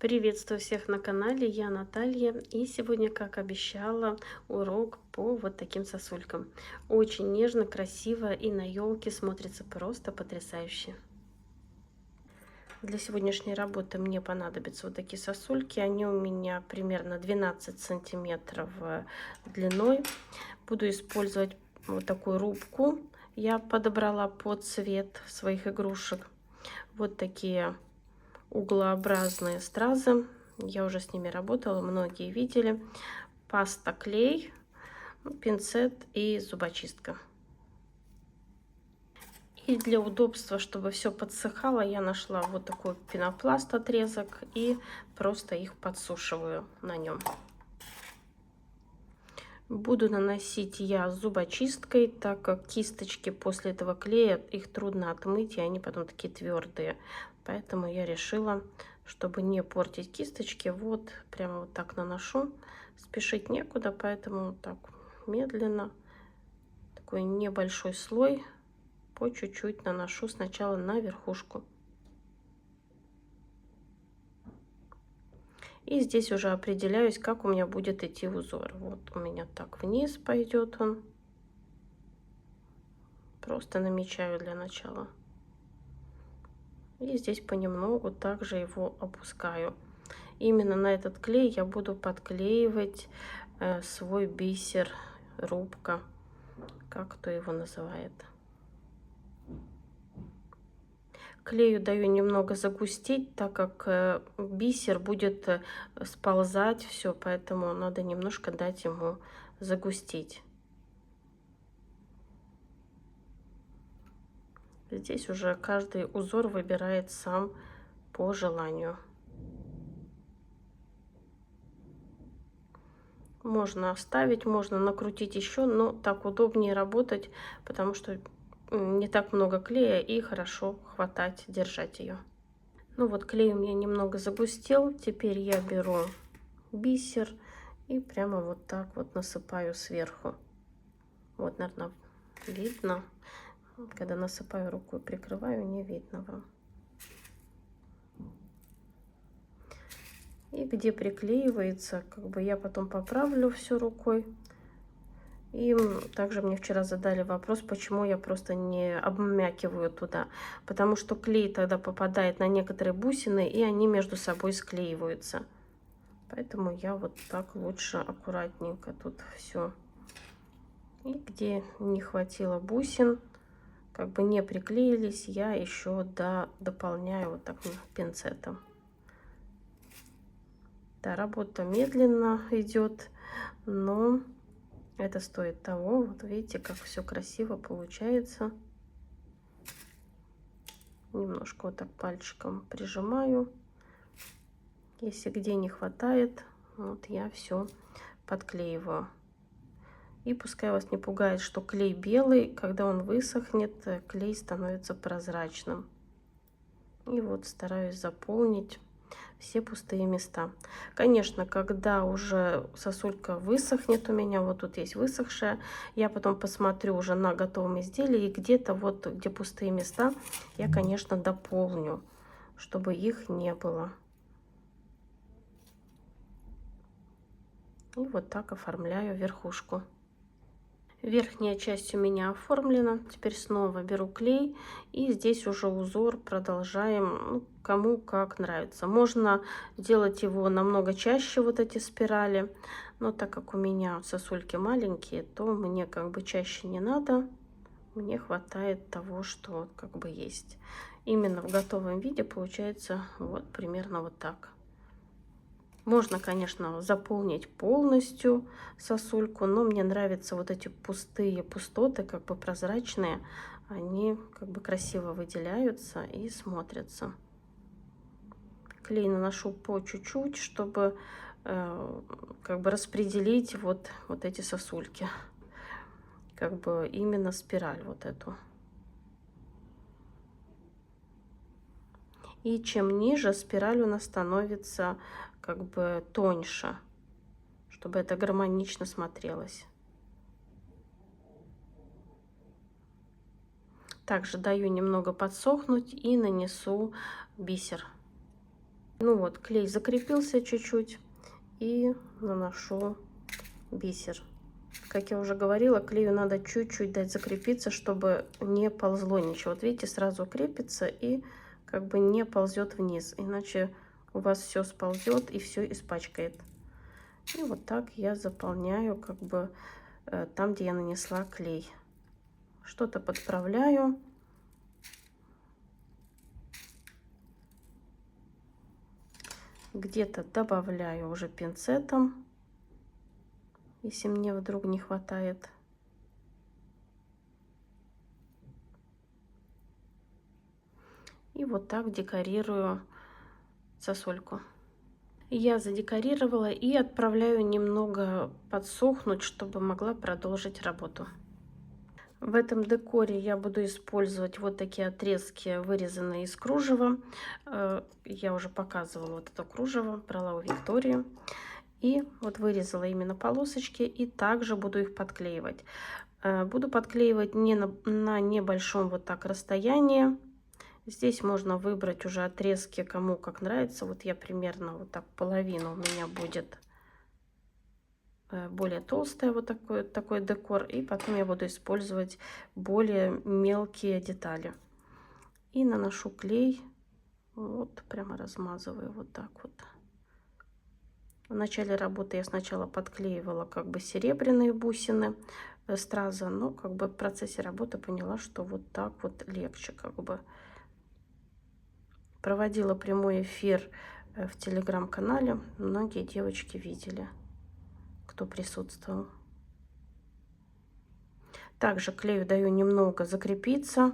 Приветствую всех на канале, я Наталья, и сегодня, как обещала, урок по вот таким сосулькам. Очень нежно, красиво и на елке смотрится просто потрясающе. Для сегодняшней работы мне понадобятся вот такие сосульки, они у меня примерно 12 сантиметров длиной. Буду использовать вот такую рубку, я подобрала под цвет своих игрушек. Вот такие углообразные стразы. Я уже с ними работала, многие видели. Паста, клей, пинцет и зубочистка. И для удобства, чтобы все подсыхало, я нашла вот такой пенопласт отрезок и просто их подсушиваю на нем. Буду наносить я зубочисткой, так как кисточки после этого клея, их трудно отмыть, и они потом такие твердые. Поэтому я решила, чтобы не портить кисточки, вот прямо вот так наношу. Спешить некуда, поэтому так медленно, такой небольшой слой, по чуть-чуть наношу сначала на верхушку. И здесь уже определяюсь, как у меня будет идти узор. Вот у меня так вниз пойдет он. Просто намечаю для начала. И здесь понемногу также его опускаю. Именно на этот клей я буду подклеивать свой бисер, рубка, как кто его называет. Клею даю немного загустить, так как бисер будет сползать все, поэтому надо немножко дать ему загустить. Здесь уже каждый узор выбирает сам по желанию. Можно оставить, можно накрутить еще, но так удобнее работать, потому что не так много клея и хорошо хватать, держать ее. Ну вот клей у меня немного загустел, теперь я беру бисер и прямо вот так вот насыпаю сверху. Вот, наверное, видно. Когда насыпаю рукой, прикрываю, не видно вам. И где приклеивается, как бы я потом поправлю все рукой. И также мне вчера задали вопрос, почему я просто не обмякиваю туда. Потому что клей тогда попадает на некоторые бусины, и они между собой склеиваются. Поэтому я вот так лучше аккуратненько тут все. И где не хватило бусин, как бы не приклеились, я еще дополняю вот так пинцетом. Да, работа медленно идет, но это стоит того. Вот видите, как все красиво получается. Немножко вот так пальчиком прижимаю. Если где не хватает, вот я все подклеиваю. И пускай вас не пугает, что клей белый, когда он высохнет, клей становится прозрачным. И вот стараюсь заполнить все пустые места. Конечно, когда уже сосулька высохнет у меня, вот тут есть высохшая, я потом посмотрю уже на готовом изделии, и где-то вот, где пустые места, я, конечно, дополню, чтобы их не было. И вот так оформляю верхушку. Верхняя часть у меня оформлена. Теперь снова беру клей и здесь уже узор продолжаем, ну, кому как нравится. Можно делать его намного чаще, вот эти спирали, но так как у меня сосульки маленькие, то мне как бы чаще не надо. Мне хватает того, что как бы есть. Именно в готовом виде получается вот примерно вот так. Можно, конечно, заполнить полностью сосульку, но мне нравятся вот эти пустые пустоты, как бы прозрачные. Они как бы красиво выделяются и смотрятся. Клей наношу по чуть-чуть, чтобы как бы распределить вот эти сосульки. Как бы именно спираль вот эту. И чем ниже, спираль у нас становится как бы тоньше, чтобы это гармонично смотрелось. Также даю немного подсохнуть и нанесу бисер. Ну вот, клей закрепился чуть-чуть, и наношу бисер. Как я уже говорила, клею надо чуть-чуть дать закрепиться, чтобы не ползло ничего. Вот видите, сразу крепится и как бы не ползет вниз, иначе у вас все сползет и все испачкает. И вот так я заполняю как бы там, где я нанесла клей. Что-то подправляю. Где-то добавляю уже пинцетом, если мне вдруг не хватает. И вот так декорирую сосульку. Я задекорировала и отправляю немного подсохнуть, чтобы могла продолжить работу. В этом декоре я буду использовать вот такие отрезки, вырезанные из кружева. Я уже показывала вот это кружево, брала у Виктории. И вот вырезала именно полосочки и также буду их подклеивать. Буду подклеивать не на небольшом вот так расстоянии. Здесь можно выбрать уже отрезки, кому как нравится. Вот я примерно вот так половину у меня будет более толстая вот такой декор. И потом я буду использовать более мелкие детали. И наношу клей. Вот прямо размазываю вот так вот. В начале работы я сначала подклеивала как бы серебряные бусины страза, но как бы в процессе работы поняла, что вот так вот легче как бы. Проводила прямой эфир в телеграм-канале. Многие девочки видели, кто присутствовал. Также клею даю немного закрепиться,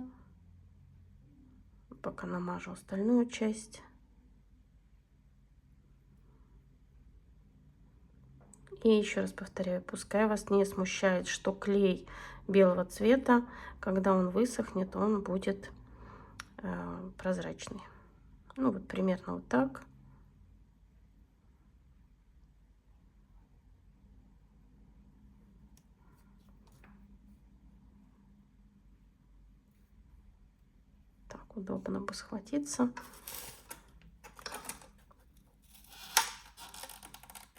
пока намажу остальную часть. И еще раз повторяю, пускай вас не смущает, что клей белого цвета, когда он высохнет, он будет прозрачный. Ну вот примерно вот так. Так удобно бы схватиться.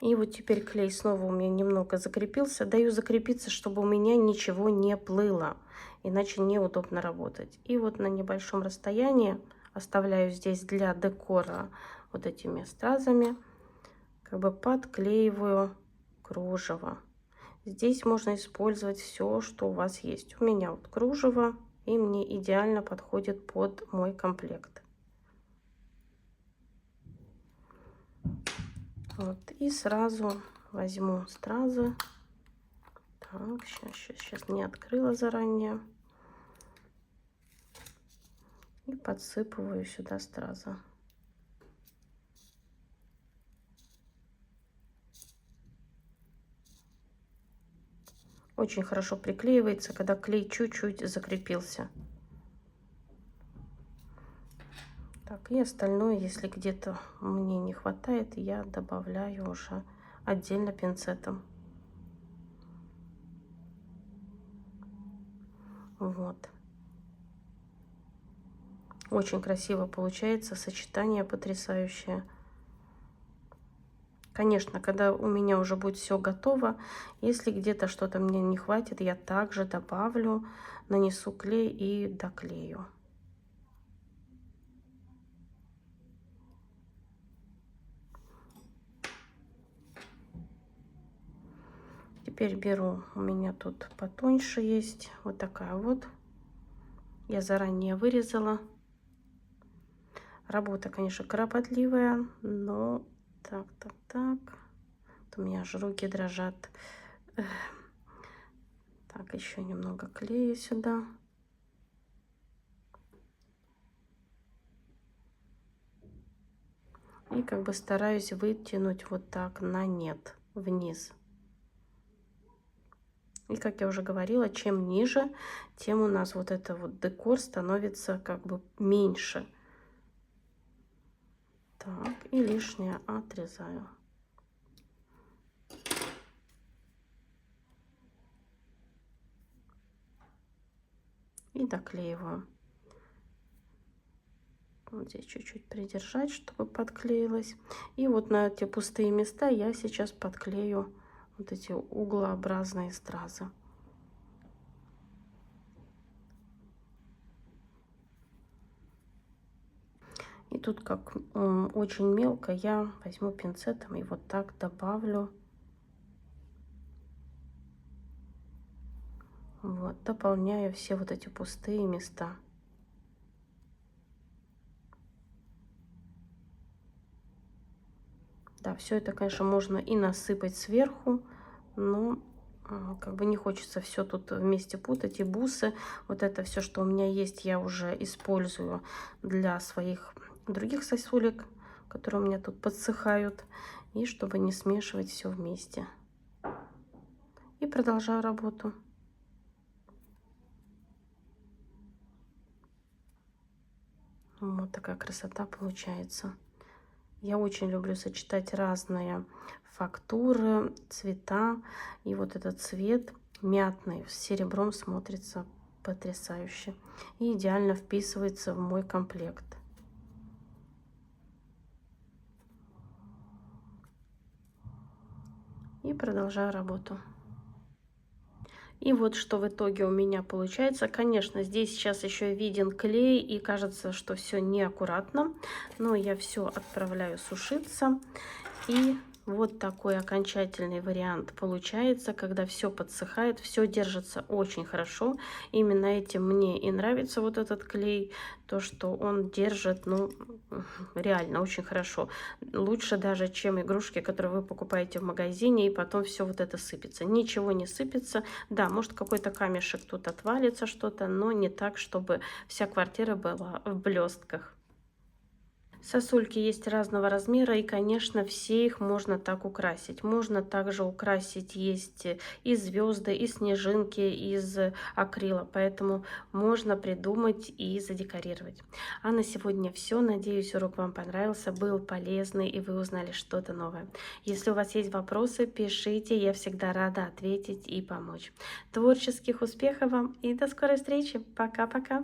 И вот теперь клей снова у меня немного закрепился. Даю закрепиться, чтобы у меня ничего не плыло, иначе неудобно работать. И вот на небольшом расстоянии оставляю здесь для декора вот этими стразами, как бы подклеиваю кружево. Здесь можно использовать все, что у вас есть. У меня вот кружево, и мне идеально подходит под мой комплект. Вот, и сразу возьму стразы. Так, сейчас не открыла заранее. И подсыпываю сюда стразы. Очень хорошо приклеивается, когда клей чуть-чуть закрепился. Так, и остальное, если где-то мне не хватает, я добавляю уже отдельно пинцетом. Вот. Очень красиво получается, сочетание потрясающее. Конечно, когда у меня уже будет все готово, если где-то что-то мне не хватит, я также добавлю, нанесу клей и доклею. Теперь беру, у меня тут потоньше есть, вот такая вот. Я заранее вырезала. Работа, конечно, кропотливая, но так. Вот у меня аж руки дрожат. Так, еще немного клея сюда. И как бы стараюсь вытянуть вот так на нет, вниз. И как я уже говорила, чем ниже, тем у нас вот это вот декор становится как бы меньше. Так, и лишнее отрезаю. И доклеиваю. Вот здесь чуть-чуть придержать, чтобы подклеилось. И вот на эти пустые места я сейчас подклею вот эти углообразные стразы. И тут, как очень мелко, я возьму пинцетом и вот так добавлю. Вот, дополняю все вот эти пустые места. Да, все это, конечно, можно и насыпать сверху, но как бы не хочется все тут вместе путать. И бусы, вот это все, что у меня есть, я уже использую для своих других сосулек, которые у меня тут подсыхают, и чтобы не смешивать все вместе. И продолжаю работу. Вот такая красота получается. Я очень люблю сочетать разные фактуры, цвета. И вот этот цвет мятный с серебром смотрится потрясающе. И идеально вписывается в мой комплект. И продолжаю работу. И вот что в итоге у меня получается. Конечно, здесь сейчас еще виден клей, и кажется, что все неаккуратно, но я все отправляю сушиться. И вот такой окончательный вариант получается, когда все подсыхает, все держится очень хорошо. Именно этим мне и нравится вот этот клей, то, что он держит, ну, реально очень хорошо. Лучше даже, чем игрушки, которые вы покупаете в магазине, и потом все вот это сыпется. Ничего не сыпется. Да, может какой-то камешек тут отвалится что-то, но не так, чтобы вся квартира была в блестках. Сосульки есть разного размера, и, конечно, все их можно так украсить. Можно также украсить, есть и звезды, и снежинки из акрила, поэтому можно придумать и задекорировать. А на сегодня все. Надеюсь, урок вам понравился, был полезный, и вы узнали что-то новое. Если у вас есть вопросы, пишите, я всегда рада ответить и помочь. Творческих успехов вам и до скорой встречи. Пока-пока!